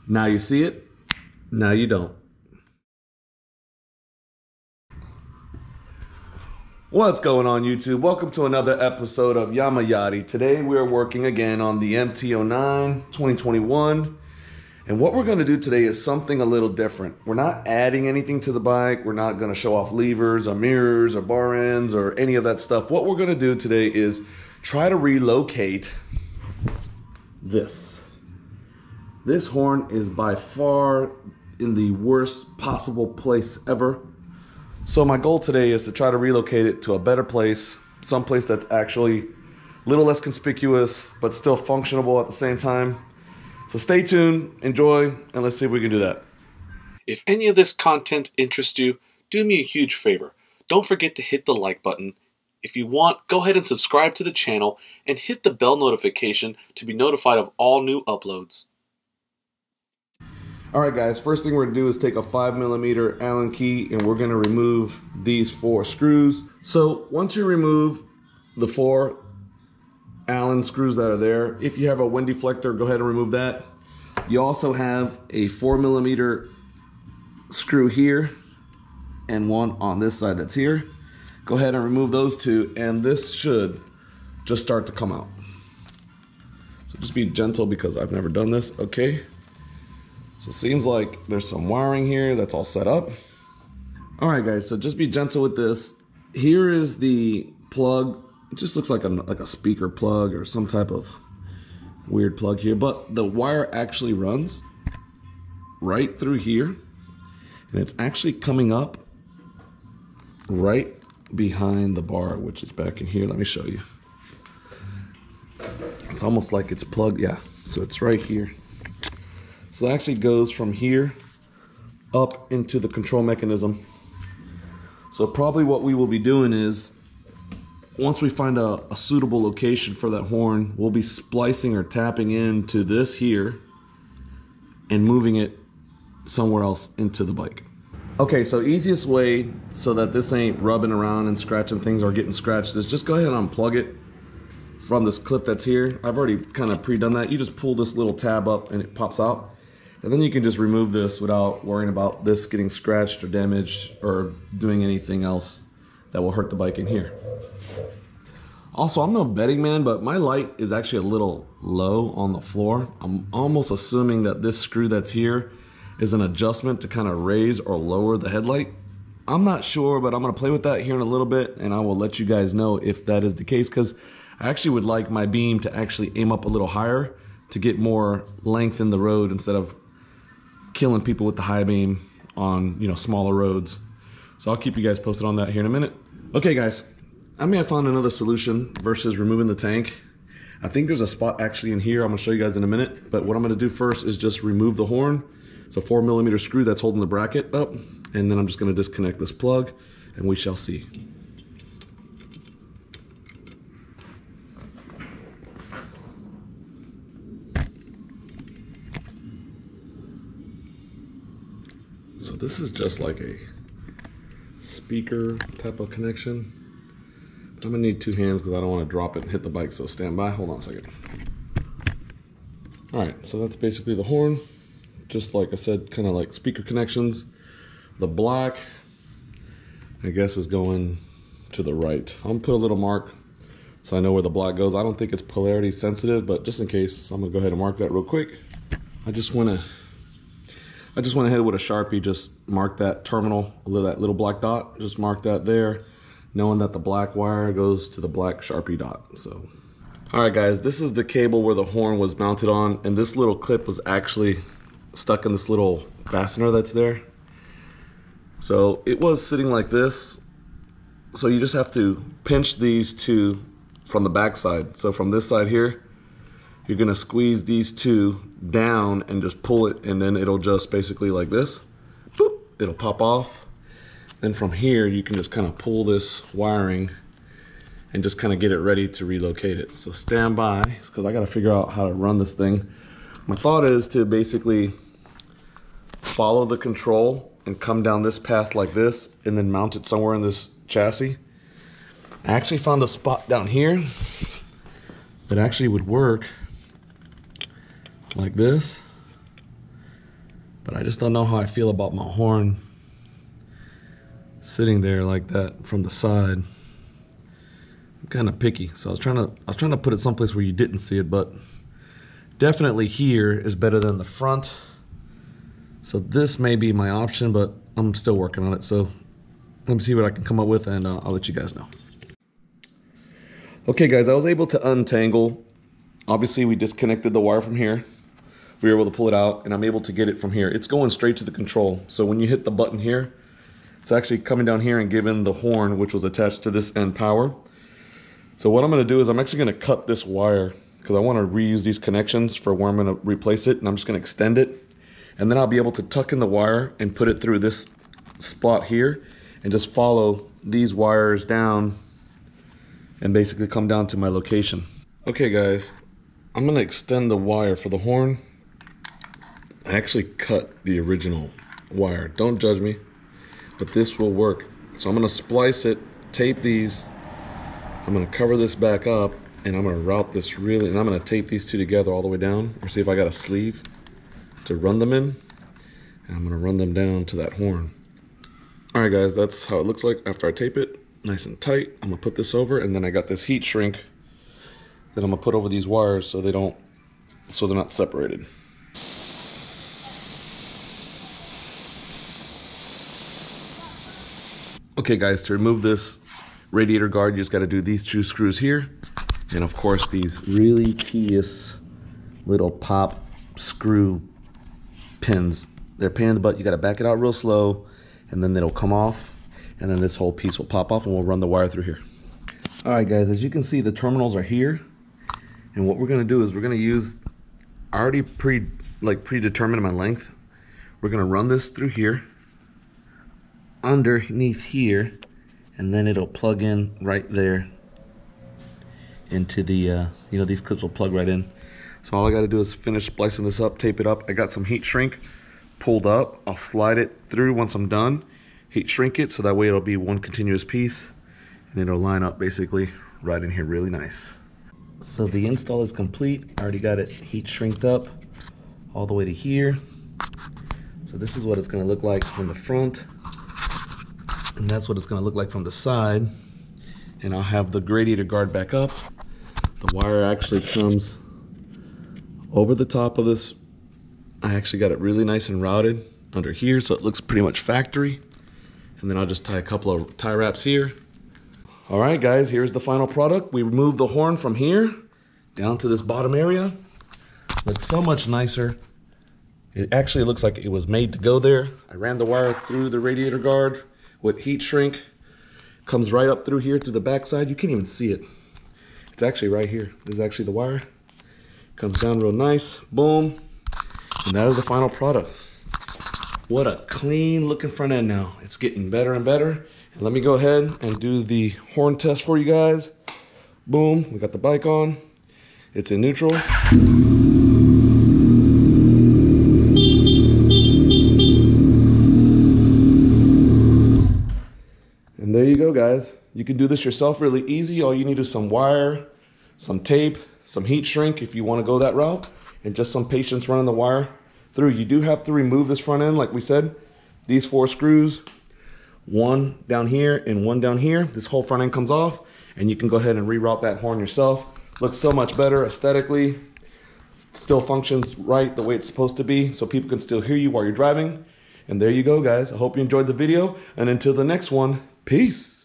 Now you see it, now you don't. What's going on, YouTube? Welcome to another episode of Yamaha. Today we are working again on the MT09 2021. And what we're going to do today is something a little different. We're not adding anything to the bike. We're not going to show off levers or mirrors or bar ends or any of that stuff. What we're going to do today is try to relocate this. This horn is by far in the worst possible place ever. So my goal today is to try to relocate it to a better place, someplace that's actually a little less conspicuous, but still functional at the same time. So stay tuned, enjoy, and let's see if we can do that. If any of this content interests you, do me a huge favor. Don't forget to hit the like button. If you want, go ahead and subscribe to the channel and hit the bell notification to be notified of all new uploads. Alright guys, first thing we're going to do is take a 5mm Allen key and we're going to remove these 4 screws. So once you remove the 4 Allen screws that are there, if you have a wind deflector, go ahead and remove that. You also have a 4mm screw here and one on this side that's here. Go ahead and remove those 2 and this should just start to come out. So just be gentle because I've never done this. Okay. So it seems like there's some wiring here that's all set up. All right, guys, so just be gentle with this. Here is the plug. It just looks like a speaker plug or some type of weird plug here, but the wire actually runs right through here, and it's actually coming up right behind the bar, which is back in here. Let me show you. It's almost like it's plugged, yeah, so it's right here. So it actually goes from here up into the control mechanism. So probably what we will be doing is, once we find a suitable location for that horn, we'll be splicing or tapping into this here and moving it somewhere else into the bike. Okay, so easiest way so that this ain't rubbing around and scratching things or getting scratched is just go ahead and unplug it from this clip that's here. I've already kind of pre-done that. You just pull this little tab up and it pops out. And then you can just remove this without worrying about this getting scratched or damaged or doing anything else that will hurt the bike in here. Also, I'm no betting man, but my light is actually a little low on the floor. I'm almost assuming that this screw that's here is an adjustment to kind of raise or lower the headlight. I'm not sure, but I'm gonna play with that here in a little bit and I will let you guys know if that is the case, because I actually would like my beam to actually aim up a little higher to get more length in the road instead of killing people with the high beam on, you know, smaller roads. So I'll keep you guys posted on that here in a minute. Okay guys, I may have found another solution versus removing the tank. I think there's a spot actually in here I'm gonna show you guys in a minute, but what I'm gonna do first is just remove the horn. It's a 4mm screw that's holding the bracket up, and then I'm just gonna disconnect this plug and we shall see. So this is just like a speaker type of connection. I'm gonna need 2 hands because I don't want to drop it and hit the bike, so stand by. Hold on a second. All right, so that's basically the horn. Just like I said, kind of like speaker connections. The black, I guess, is going to the right. I'm gonna put a little mark so I know where the black goes. I don't think it's polarity sensitive, but just in case, I'm gonna go ahead and mark that real quick. I just went ahead with a Sharpie, just mark that terminal, that little black dot, just mark that there, knowing that the black wire goes to the black Sharpie dot. So, all right guys, this is the cable where the horn was mounted on, and this little clip was actually stuck in this little fastener that's there. So it was sitting like this. So you just have to pinch these 2 from the back side. So from this side here, you're gonna squeeze these 2 down and just pull it, and then it'll just basically like this, boop, it'll pop off. Then from here, you can just kind of pull this wiring and just kind of get it ready to relocate it. So stand by, because I gotta figure out how to run this thing. My thought is to basically follow the control and come down this path like this and then mount it somewhere in this chassis. I actually found a spot down here that actually would work like this, But I just don't know how I feel about my horn sitting there like that from the side. I'm kind of picky, so I was trying to put it someplace where you didn't see it, but definitely here is better than the front. So this may be my option, but I'm still working on it. So let me see what I can come up with, and I'll let you guys know. Okay guys, I was able to untangle. Obviously we disconnected the wire from here. We were able to pull it out, and I'm able to get it from here. It's going straight to the control. So when you hit the button here, it's actually coming down here and giving the horn, which was attached to this end, power. So what I'm gonna do is I'm actually gonna cut this wire because I wanna reuse these connections for where I'm gonna replace it, and I'm just gonna extend it. And then I'll be able to tuck in the wire and put it through this spot here and just follow these wires down and basically come down to my location. Okay guys, I'm gonna extend the wire for the horn. I actually cut the original wire. Don't judge me, but this will work. So I'm gonna splice it, tape these. I'm gonna cover this back up, and I'm gonna route this really, and I'm gonna tape these two together all the way down, or see if I got a sleeve to run them in. And I'm gonna run them down to that horn. All right guys, that's how it looks like after I tape it, nice and tight. I'm gonna put this over, and then I got this heat shrink that I'm gonna put over these wires so they're not separated. Okay guys, to remove this radiator guard, you just got to do these two screws here, and of course these really tedious little pop screw pins. They're a pain in the butt. You got to back it out real slow, and then it'll come off, and then this whole piece will pop off, and we'll run the wire through here. All right guys, as you can see, the terminals are here, and what we're going to do is we're going to use, I already predetermined my length. We're going to run this through here, underneath here, and then it'll plug in right there into the these clips will plug right in. So all I got to do is finish splicing this up, tape it up. I got some heat shrink pulled up. I'll slide it through once I'm done, heat shrink it, so that way it'll be one continuous piece, and it'll line up basically right in here really nice. So the install is complete. I already got it heat shrinked up all the way to here. So this is what it's going to look like from the front, and that's what it's going to look like from the side. And I'll have the radiator guard back up. The wire actually comes over the top of this. I actually got it really nice and routed under here, so it looks pretty much factory. And then I'll just tie a couple of tie wraps here. All right guys, here's the final product. We removed the horn from here down to this bottom area. Looks so much nicer. It actually looks like it was made to go there. I ran the wire through the radiator guard with heat shrink. Comes right up through here to the back side. You can't even see it. It's actually right here. This is actually the wire. Comes down real nice. Boom. And that is the final product. What a clean looking front end now. It's getting better and better. And let me go ahead and do the horn test for you guys. Boom. We got the bike on. It's in neutral. And there you go guys. You can do this yourself really easy. All you need is some wire, some tape, some heat shrink if you want to go that route, and just some patience running the wire through. You do have to remove this front end like we said. These 4 screws, one down here and one down here. This whole front end comes off, and you can go ahead and reroute that horn yourself. Looks so much better aesthetically. Still functions right the way it's supposed to be, so people can still hear you while you're driving. And there you go guys. I hope you enjoyed the video, and until the next one, peace.